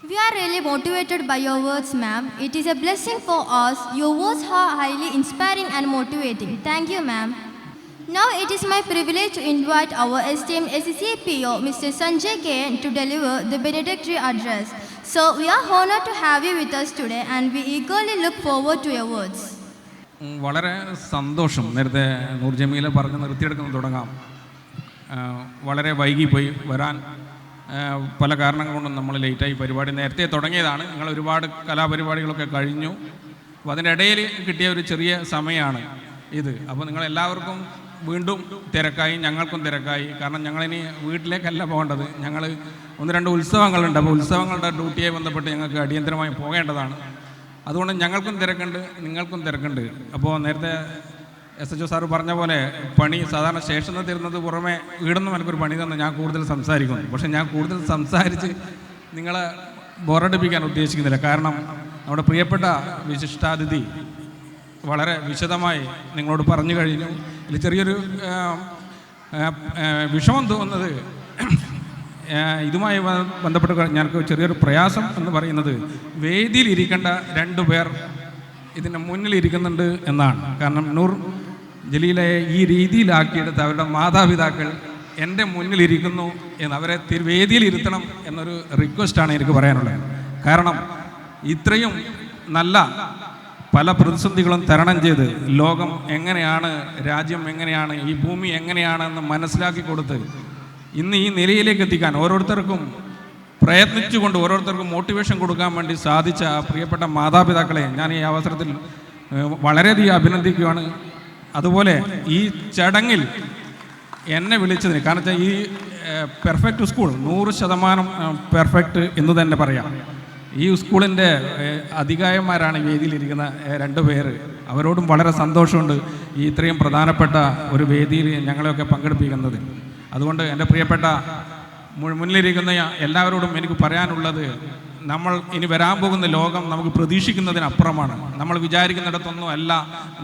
We are really motivated by your words, ma'am. It is a blessing for us. Your words are highly inspiring and motivating. Thank you, ma'am. Now it is my privilege to invite our esteemed SCCPO, Mr. Sanjay K.N. to deliver the benedictory address. So we are honored to have you with us today and we eagerly look forward to your words. വളരെ സന്തോഷം. നേരത്തെ നൂർ ജമീല പറഞ്ഞ് നിർത്തിയെടുക്കുന്നത് തുടങ്ങാം. വളരെ വൈകിപ്പോയി വരാൻ പല കാരണങ്ങൾ കൊണ്ടും നമ്മൾ ലേറ്റായി. പരിപാടി നേരത്തെ തുടങ്ങിയതാണ്. നിങ്ങൾ ഒരുപാട് കലാപരിപാടികളൊക്കെ കഴിഞ്ഞു. അപ്പോൾ അതിൻ്റെ ഇടയിൽ കിട്ടിയ ഒരു ചെറിയ സമയമാണ് ഇത്. അപ്പോൾ നിങ്ങളെല്ലാവർക്കും വീണ്ടും തിരക്കായി, ഞങ്ങൾക്കും തിരക്കായി. കാരണം ഞങ്ങളിനി വീട്ടിലേക്കല്ല പോകേണ്ടത്. ഞങ്ങൾ 1-2 ഉത്സവങ്ങളുണ്ട്. അപ്പോൾ ഉത്സവങ്ങളുടെ ഡ്യൂട്ടിയെ ബന്ധപ്പെട്ട് ഞങ്ങൾക്ക് അടിയന്തരമായി പോകേണ്ടതാണ്. അതുകൊണ്ട് ഞങ്ങൾക്കും തിരക്കുണ്ട്, നിങ്ങൾക്കും തിരക്കുണ്ട്. അപ്പോൾ നേരത്തെ SHO സാറ് പറഞ്ഞ പോലെ പണി സാധാരണ സ്റ്റേഷനിൽ തരുന്നത് പുറമെ വീടൊന്നും എനിക്കൊരു പണി തന്നെ ഞാൻ കൂടുതൽ സംസാരിക്കുന്നു. പക്ഷേ ഞാൻ കൂടുതൽ സംസാരിച്ച് നിങ്ങളെ ബോറടിപ്പിക്കാൻ ഉദ്ദേശിക്കുന്നില്ല. കാരണം നമ്മുടെ പ്രിയപ്പെട്ട വിശിഷ്ടാതിഥി വളരെ വിശദമായി നിങ്ങളോട് പറഞ്ഞു കഴിഞ്ഞു. ഇതിൽ ചെറിയൊരു വിഷമം തോന്നുന്നത്, ഇതുമായി ബന്ധപ്പെട്ട് ഞങ്ങൾക്ക് ചെറിയൊരു പ്രയാസം എന്ന് പറയുന്നത്, വേദിയിലിരിക്കേണ്ട 2 പേർ ഇതിൻ്റെ മുന്നിലിരിക്കുന്നുണ്ട് എന്നാണ്. കാരണം നൂർ ജലീലയെ ഈ രീതിയിലാക്കിയെടുത്ത് അവരുടെ മാതാപിതാക്കൾ എൻ്റെ മുന്നിലിരിക്കുന്നു എന്ന്, അവരെ വേദിയിലിരുത്തണം എന്നൊരു റിക്വസ്റ്റാണ് എനിക്ക് പറയാനുള്ളത്. കാരണം ഇത്രയും നല്ല പല പ്രതിസന്ധികളും തരണം ചെയ്ത് ലോകം എങ്ങനെയാണ്, രാജ്യം എങ്ങനെയാണ്, ഈ ഭൂമി എങ്ങനെയാണെന്ന് മനസ്സിലാക്കി കൊടുത്ത് ഇന്ന് ഈ നിലയിലേക്ക് എത്തിക്കാൻ ഓരോരുത്തർക്കും പ്രയത്നിച്ചുകൊണ്ട് ഓരോരുത്തർക്കും മോട്ടിവേഷൻ കൊടുക്കാൻ വേണ്ടി സാധിച്ച പ്രിയപ്പെട്ട മാതാപിതാക്കളെ ഞാൻ ഈ അവസരത്തിൽ വളരെയധികം അഭിനന്ദിക്കുകയാണ്. അതുപോലെ ഈ ചടങ്ങിൽ എന്നെ വിളിച്ചതിന്, കാരണം വെച്ചാൽ ഈ പെർഫെക്റ്റ് സ്കൂൾ 100% പെർഫെക്റ്റ് എന്ന് തന്നെ പറയാം. ഈ സ്കൂളിൻ്റെ അധികായന്മാരാണ് വേദിയിലിരിക്കുന്ന 2 പേര്. അവരോടും വളരെ സന്തോഷമുണ്ട് ഈ ഇത്രയും പ്രധാനപ്പെട്ട ഒരു വേദിയിൽ ഞങ്ങളെയൊക്കെ പങ്കെടുപ്പിക്കുന്നത്. അതുകൊണ്ട് എൻ്റെ പ്രിയപ്പെട്ട മുന്നിലിരിക്കുന്ന എല്ലാവരോടും എനിക്ക് പറയാനുള്ളത്, നമ്മൾ ഇനി വരാൻ പോകുന്ന ലോകം നമുക്ക് പ്രതീക്ഷിക്കുന്നതിനപ്പുറമാണ്. നമ്മൾ വിചാരിക്കുന്നിടത്തൊന്നും അല്ല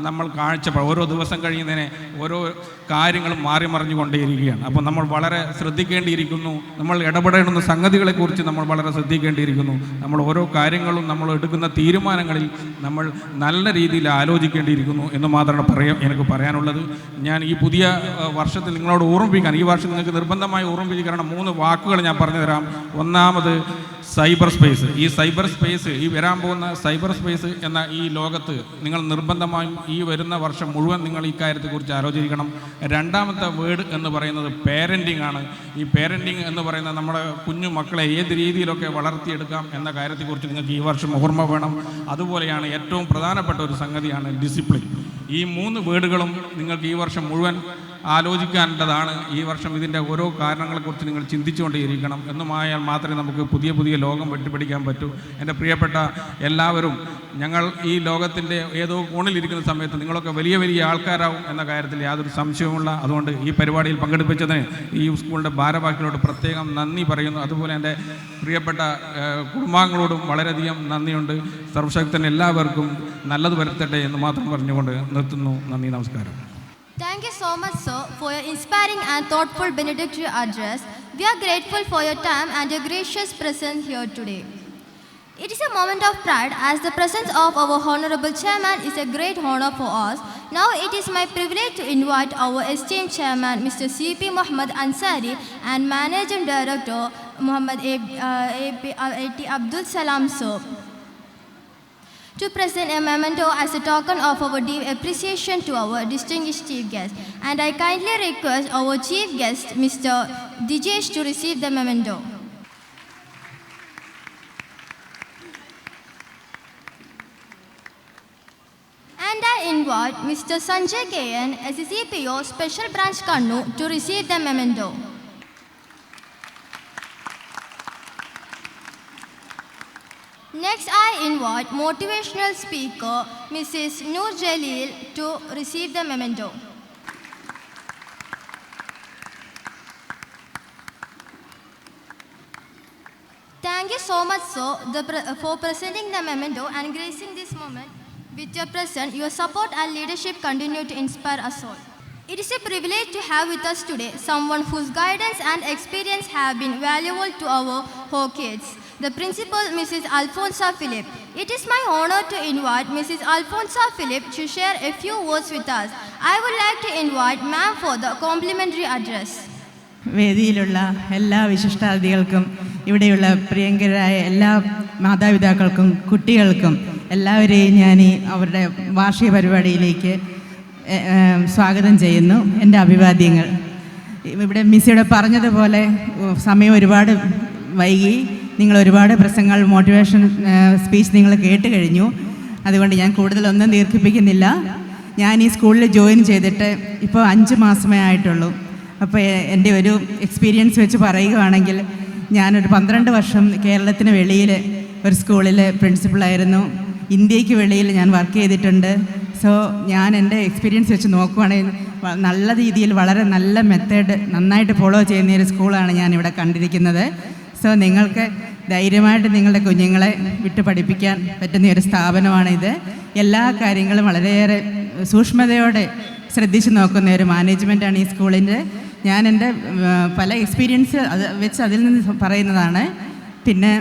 നമ്മൾ കാഴ്ചപ്പാട്. ഓരോ ദിവസം കഴിയുന്നതിനെ ഓരോ കാര്യങ്ങളും മാറി മറിഞ്ഞുകൊണ്ടേയിരിക്കുകയാണ്. അപ്പോൾ നമ്മൾ വളരെ ശ്രദ്ധിക്കേണ്ടിയിരിക്കുന്നു. നമ്മൾ ഇടപെടേണ്ടുന്ന സംഗതികളെക്കുറിച്ച് നമ്മൾ വളരെ ശ്രദ്ധിക്കേണ്ടിയിരിക്കുന്നു. നമ്മൾ ഓരോ കാര്യങ്ങളും നമ്മൾ എടുക്കുന്ന തീരുമാനങ്ങളിൽ നമ്മൾ നല്ല രീതിയിൽ ആലോചിക്കേണ്ടിയിരിക്കുന്നു എന്ന് മാത്രമാണ് എനിക്ക് പറയാനുള്ളത്. ഞാൻ ഈ പുതിയ വർഷത്തിൽ നിങ്ങളോട് ഓർമ്മിപ്പിക്കാൻ, ഈ വർഷം നിങ്ങൾക്ക് നിർബന്ധമായി ഓർമ്മിപ്പിക്കണം 3 വാക്കുകൾ ഞാൻ പറഞ്ഞു തരാം. ഒന്നാമത് സൈബർ സ്പേസ്. ഈ സൈബർ സ്പേസ്, ഈ വരാൻ പോകുന്ന സൈബർ സ്പേസ് എന്ന ഈ ലോകത്ത് നിങ്ങൾ നിർബന്ധമായും ഈ വരുന്ന വർഷം മുഴുവൻ നിങ്ങൾ ഈ കാര്യത്തെക്കുറിച്ച് ആലോചിക്കണം. രണ്ടാമത്തെ വേർഡ് എന്ന് പറയുന്നത് പേരൻറ്റിംഗ് ആണ്. ഈ പേരൻറ്റിംഗ് എന്ന് പറയുന്നത് നമ്മുടെ കുഞ്ഞു മക്കളെ ഏത് രീതിയിലൊക്കെ വളർത്തിയെടുക്കാം എന്ന കാര്യത്തെക്കുറിച്ച് നിങ്ങൾക്ക് ഈ വർഷം ഓർമ്മ വേണം. അതുപോലെയാണ് ഏറ്റവും പ്രധാനപ്പെട്ട ഒരു സംഗതിയാണ് ഡിസിപ്ലിൻ. ഈ 3 വേർഡുകളും നിങ്ങൾക്ക് ഈ വർഷം മുഴുവൻ ആലോചിക്കേണ്ടതാണ്. ഈ വർഷം ഇതിൻ്റെ ഓരോ കാരണങ്ങളെക്കുറിച്ച് നിങ്ങൾ ചിന്തിച്ചുകൊണ്ടേയിരിക്കണം. എന്നുമായാൽ മാത്രമേ നമുക്ക് പുതിയ പുതിയ ലോകം വെട്ടിപ്പിടിക്കാൻ പറ്റൂ. എൻ്റെ പ്രിയപ്പെട്ട എല്ലാവരും, ഞങ്ങൾ ഈ ലോകത്തിൻ്റെ ഏതോ കോണിലിരിക്കുന്ന സമയത്ത് നിങ്ങളൊക്കെ വലിയ വലിയ ആൾക്കാരാവും എന്ന കാര്യത്തിൽ യാതൊരു സംശയവുമില്ല. അതുകൊണ്ട് ഈ പരിപാടിയിൽ പങ്കെടുപ്പിച്ചതിന് ഈ സ്കൂളിൻ്റെ ഭാരവാഹികളോട് പ്രത്യേകം നന്ദി പറയുന്നു. അതുപോലെ എൻ്റെ പ്രിയപ്പെട്ട കുടുംബാംഗങ്ങളോടും വളരെയധികം നന്ദിയുണ്ട്. സർവശക്തൻ എല്ലാവർക്കും നല്ലത് വരുത്തട്ടെ എന്ന് മാത്രം പറഞ്ഞുകൊണ്ട് നിർത്തുന്നു. നന്ദി, നമസ്കാരം. Thank you so much, sir, for your inspiring and thoughtful benedictory address. We are grateful for your time and your gracious presence here today. It is a moment of pride as the presence of our Honorable Chairman is a great honor for us. Now it is my privilege to invite our esteemed Chairman, Mr. C.P. Muhammad Ansari, and Managing Director, Muhammad A.T. Abdul Salam, sir, to present a memento as a token of our deep appreciation to our distinguished chief guest. And I kindly request our chief guest, Mr. Dijesh, to receive the memento. And I invite Mr. Sanjay K.N., SCCPO, Special Branch Kannur, to receive the memento. Next, I invite motivational speaker Mrs. Noor Jaleel to receive the memento. Thank you so much, sir, for presenting the memento and gracing this moment with your presence. Your support and leadership continue to inspire us all. It is a privilege to have with us today someone whose guidance and experience have been valuable to our whole kids. the principal, Mrs. Alfonsa Philip. It is my honor to invite Mrs. Alfonsa Philip to share a few words with us. I would like to invite ma'am for the complimentary address. വേദിയിലുള്ള എല്ലാ വിശിഷ്ടാതിഥികൾക്കും ഇവിടെയുള്ള പ്രിയങ്കരായ എല്ലാ മാതാപിതാക്കൾക്കും കുട്ടികൾക്കും എല്ലാവരെയും ഞാൻ അവരുടെ വാർഷിക പരിപാടിയിലേക്ക് സ്വാഗതം ചെയ്യുന്നു. എൻ്റെ അഭിവാദ്യങ്ങൾ. ഇവിടെ മിസ്സിയുടെ പറഞ്ഞതുപോലെ സമയം ഒരുപാട് വൈകി. നിങ്ങൾ ഒരുപാട് പ്രസംഗങ്ങൾ മോട്ടിവേഷൻ സ്പീച്ച് നിങ്ങൾ കേട്ട് കഴിഞ്ഞു. അതുകൊണ്ട് ഞാൻ കൂടുതലൊന്നും ദീർഘിപ്പിക്കുന്നില്ല. ഞാൻ ഈ സ്കൂളിൽ ജോയിൻ ചെയ്തിട്ട് ഇപ്പോൾ 5 മാസമേ ആയിട്ടുള്ളൂ. അപ്പോൾ എൻ്റെ ഒരു എക്സ്പീരിയൻസ് വെച്ച് പറയുകയാണെങ്കിൽ ഞാനൊരു 12 വർഷം കേരളത്തിന് വെളിയിൽ ഒരു സ്കൂളിൽ പ്രിൻസിപ്പളായിരുന്നു. ഇന്ത്യക്ക് വെളിയിൽ ഞാൻ വർക്ക് ചെയ്തിട്ടുണ്ട്. സോ ഞാൻ എൻ്റെ എക്സ്പീരിയൻസ് വെച്ച് നോക്കുവാണെങ്കിൽ നല്ല രീതിയിൽ വളരെ നല്ല മെത്തേഡ് നന്നായിട്ട് ഫോളോ ചെയ്യുന്ന ഒരു സ്കൂളാണ് ഞാനിവിടെ കണ്ടിരിക്കുന്നത്. സോ നിങ്ങൾക്ക് ധൈര്യമായിട്ട് നിങ്ങളുടെ കുഞ്ഞുങ്ങളെ വിട്ട് പഠിപ്പിക്കാൻ പറ്റുന്ന ഒരു സ്ഥാപനമാണിത്. എല്ലാ കാര്യങ്ങളും വളരെയേറെ സൂക്ഷ്മതയോടെ ശ്രദ്ധിച്ച് നോക്കുന്ന ഒരു മാനേജ്മെൻറ്റാണ് ഈ സ്കൂളിൻ്റെ. ഞാൻ എൻ്റെ പല എക്സ്പീരിയൻസ് വെച്ച് അതിൽ നിന്ന് പറയുന്നതാണ്. പിന്നെ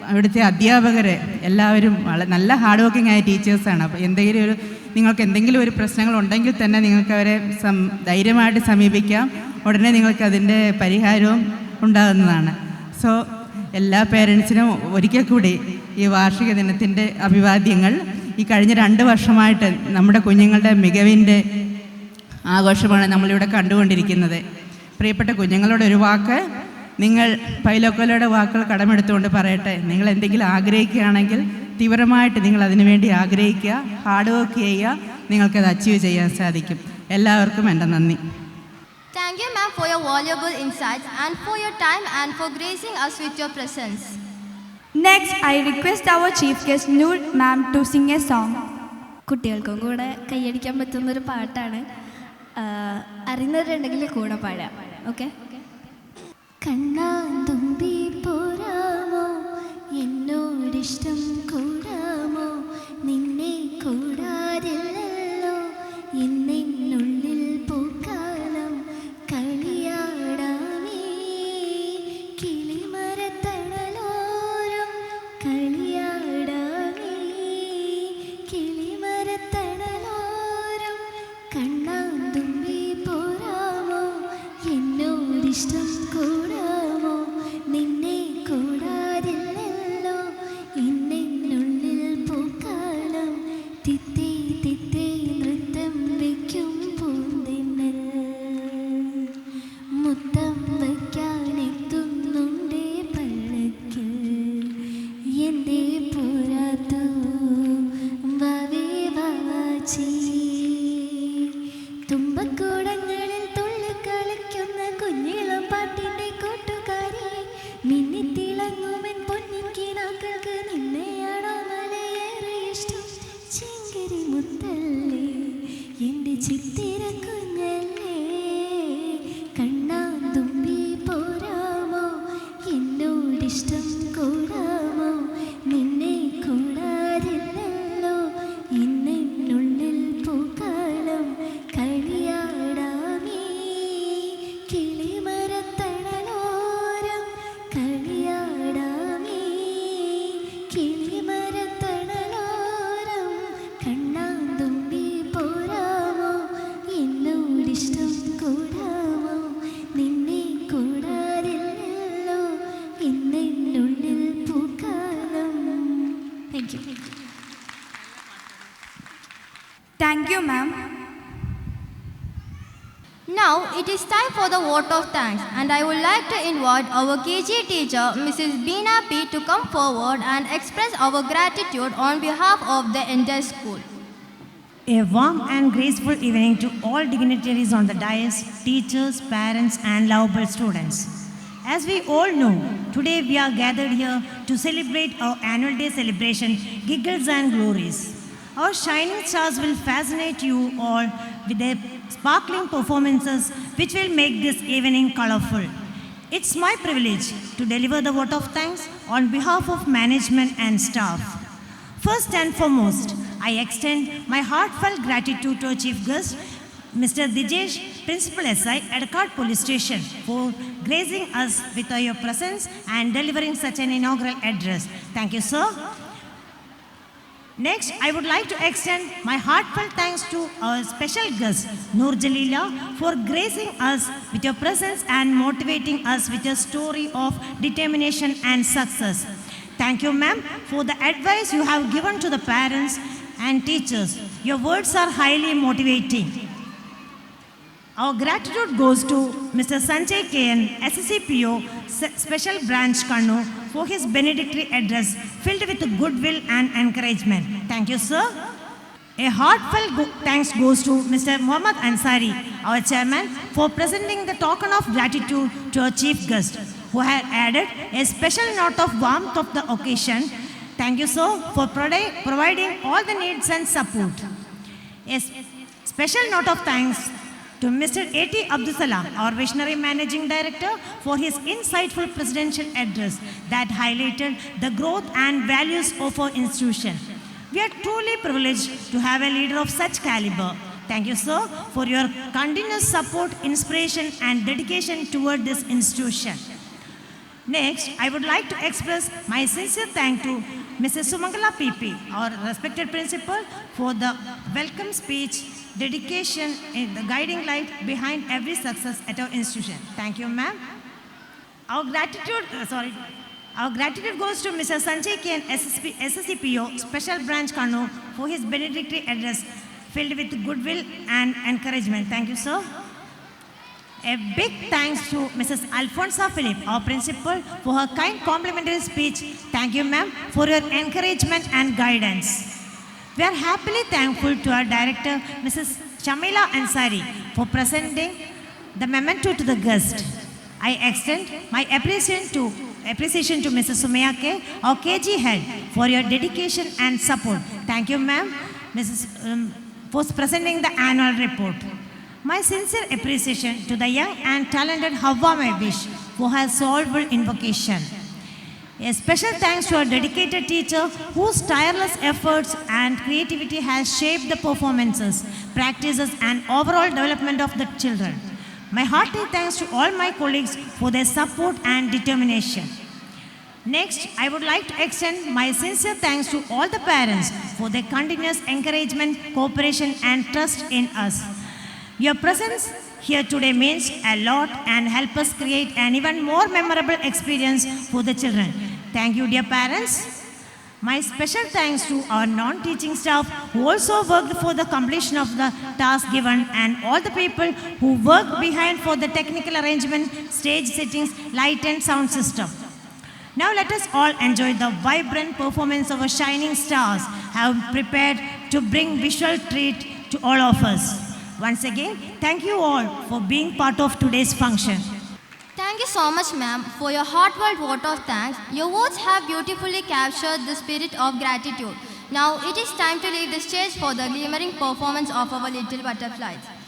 അവിടുത്തെ അധ്യാപകരെ എല്ലാവരും നല്ല ഹാർഡ് വർക്കിംഗ് ആയ ടീച്ചേഴ്സാണ്. അപ്പോൾ നിങ്ങൾക്ക് എന്തെങ്കിലും ഒരു പ്രശ്നങ്ങളുണ്ടെങ്കിൽ തന്നെ നിങ്ങൾക്ക് അവരെ ധൈര്യമായിട്ട് സമീപിക്കാം. ഉടനെ നിങ്ങൾക്ക് അതിൻ്റെ പരിഹാരവും ഉണ്ടാകുന്നതാണ്. സോ എല്ലാ പേരൻസിനും ഒരിക്കൽ കൂടി ഈ വാർഷിക ദിനത്തിൻ്റെ അഭിവാദ്യങ്ങൾ. ഈ കഴിഞ്ഞ 2 വർഷമായിട്ട് നമ്മുടെ കുഞ്ഞുങ്ങളുടെ മികവിൻ്റെ ആഘോഷമാണ് നമ്മളിവിടെ കണ്ടുകൊണ്ടിരിക്കുന്നത്. പ്രിയപ്പെട്ട കുഞ്ഞുങ്ങളോട് ഒരു വാക്ക്, നിങ്ങൾ പൈലോക്കോലയുടെ വാക്കുകൾ കടമെടുത്തുകൊണ്ട് പറയട്ടെ. നിങ്ങൾ എന്തെങ്കിലും ആഗ്രഹിക്കുകയാണെങ്കിൽ തീവ്രമായിട്ട് നിങ്ങൾ അതിനു വേണ്ടി ആഗ്രഹിക്കുക, ഹാർഡ് വർക്ക് ചെയ്യുക, നിങ്ങൾക്കത് അച്ചീവ് ചെയ്യാൻ സാധിക്കും. എല്ലാവർക്കും എൻ്റെ നന്ദി. Thank you, ma'am, for your valuable insights and for your time and for gracing us with your presence. Next, I request our chief guest Noor ma'am to sing a song. കുട്ടികൾക്കും കൂടെ കൈയടിക്കാൻ പറ്റുന്നൊരു പാട്ടാണ്. അറിയുന്നവരുണ്ടെങ്കിൽ കൂടെ പാടാം. ഓക്കെ. കണ്ണാന്തുമ്പി പോരാമോ, എന്നോടിഷ്ടം കൂടാമോ, നിന്നെ കൂടാതില്ലല്ലോ എന്നുള്ളിൽ പൂക്കാലം കളിയാടാമേ, കിളിമരത്തണലോരം കളിയാടാമേ, കിളിമരത്തണലോരം കണ്ണാന്തുമ്പി പോരാമോ, എന്നോടിഷ്ടം കൂടാമോ, നിന്നെ കൂടാതില്ലല്ലോ എന്നുള്ളിൽ പൂക്കാലം തിത്തേ തിത്തേ നൃത്തം വയ്ക്കും പൂന്തിന്നൽ, മുത്തം വയ്ക്കാനെത്തുന്നുണ്ടേ പഴക്കിൽ, എന്തേ പോരാത്തു വാവേ വാവാച്ചി, തുമ്പക്കൂടങ്ങളിൽ തുള്ളിക്കളിക്കുന്ന കുഞ്ഞിളം പാട്ടിൻ്റെ കൂട്ടുകാരി, മിന്നിത്തിളങ്ങുമെൻ പൊന്നിക്കിനാക്കൾക്ക് നിന്നെയാണോ മലയേറെ ഇഷ്ടം, ചിങ്കരി മുത്തല്ലേ എൻ്റെ ചിത്തിര കുഞ്ഞല്ലേ, കണ്ണാന്തുമ്പി പോരാമോ, എന്നോടിഷ്ടം കൂടാമോ, നിന്നെ കൂടാതില്ലല്ലോ എന്നുള്ളിൽ പൂക്കാലം കളിയാടാമേ, കിളിമരത്തണലോരം കളിയാടാമേ, കിളിമരത്തണലോരം കണ്ണാന്തുമ്പി പോരാമോ, എന്നോടിഷ്ടം കൂടാമോ, നിന്നെ കൂടാതില്ലല്ലോ എന്നുള്ളിൽ പൂക്കാലം. Thank you. Thank you, ma'am. Now it is time for the vote of thanks, and I would like to invite our KG teacher, Mrs. Beena P, to come forward and express our gratitude on behalf of the entire school. A warm and graceful evening to all dignitaries on the dais, teachers, parents, and lovable students. As we all know, today we are gathered here to celebrate our annual day celebration, Giggles and Glories. Our shining stars will fascinate you all with their sparkling performances which will make this evening colorful. It's my privilege to deliver the vote of thanks on behalf of management and staff. First and foremost, I extend my heartfelt gratitude to our chief guest, Mr. Dijesh, Principal SI, Edcard Police Station, for gracing us with your presence and delivering such an inaugural address. Thank you, sir. Next, I would like to extend my heartfelt thanks to our special guest, Noor Jalila, for gracing us with your presence and motivating us with your story of determination and success. Thank you, ma'am, for the advice you have given to the parents and teachers. Your words are highly motivating. Our gratitude goes to Mr. Sanjay KN, SSCPO, Special Branch Kannur, for his benedictory address filled with goodwill and encouragement. Thank you, sir. A heartfelt thanks goes to Mr. Muhammad Ansari, our chairman, for presenting the token of gratitude to our chief guest, who had added a special note of warmth of the occasion. Thank you, sir, for providing all the needs and support. A special note of thanks to Mr. A.T. Abdul Salam, our Visionary Managing Director, for his insightful presidential address that highlighted the growth and values of our institution. We are truly privileged to have a leader of such caliber. Thank you, sir, for your continuous support, inspiration, and dedication toward this institution. Next, I would like to express my sincere thanks to Mrs. Sumangala PP, our respected principal, for the welcome speech, dedication, and the guiding light behind every success at our institution. Thank you, ma'am. Our gratitude goes to Mr. Sanjay K. SSCPO, Special Branch Kannur, for his benedictory address filled with goodwill and encouragement. Thank you, sir. A big thanks to Mrs. Alfonsa Philip, our principal, for her kind complimentary speech. Thank you, ma'am, for your encouragement and guidance. We are happily thankful to our director, Mrs. Shamila Ansari, for presenting the memento to the guest. I extend my appreciation to Mrs. Sumaya K., our KG head, for your dedication and support. Thank you, ma'am, for presenting the annual report. My sincere appreciation to the young and talented Hawa Mebish for her soulful invocation. A special thanks to our dedicated teacher whose tireless efforts and creativity has shaped the performances, practices, and overall development of the children. My hearty thanks to all my colleagues for their support and determination. Next, I would like to extend my sincere thanks to all the parents for their continuous encouragement, cooperation, and trust in us. Your presence here today means a lot and help us create an even more memorable experience for the children. Thank you, dear parents. My special thanks to our non-teaching staff who also worked for the completion of the task given, and all the people who worked behind for the technical arrangement, stage settings, light and sound system. Now let us all enjoy the vibrant performance of our shining stars have prepared to bring visual treat to all of us. Once again, thank you all for being part of today's function. Thank you so much, ma'am, for your heartfelt vote of thanks. Your words have beautifully captured the spirit of gratitude. Now it is time to leave the stage for the glimmering performance of our little butterflies.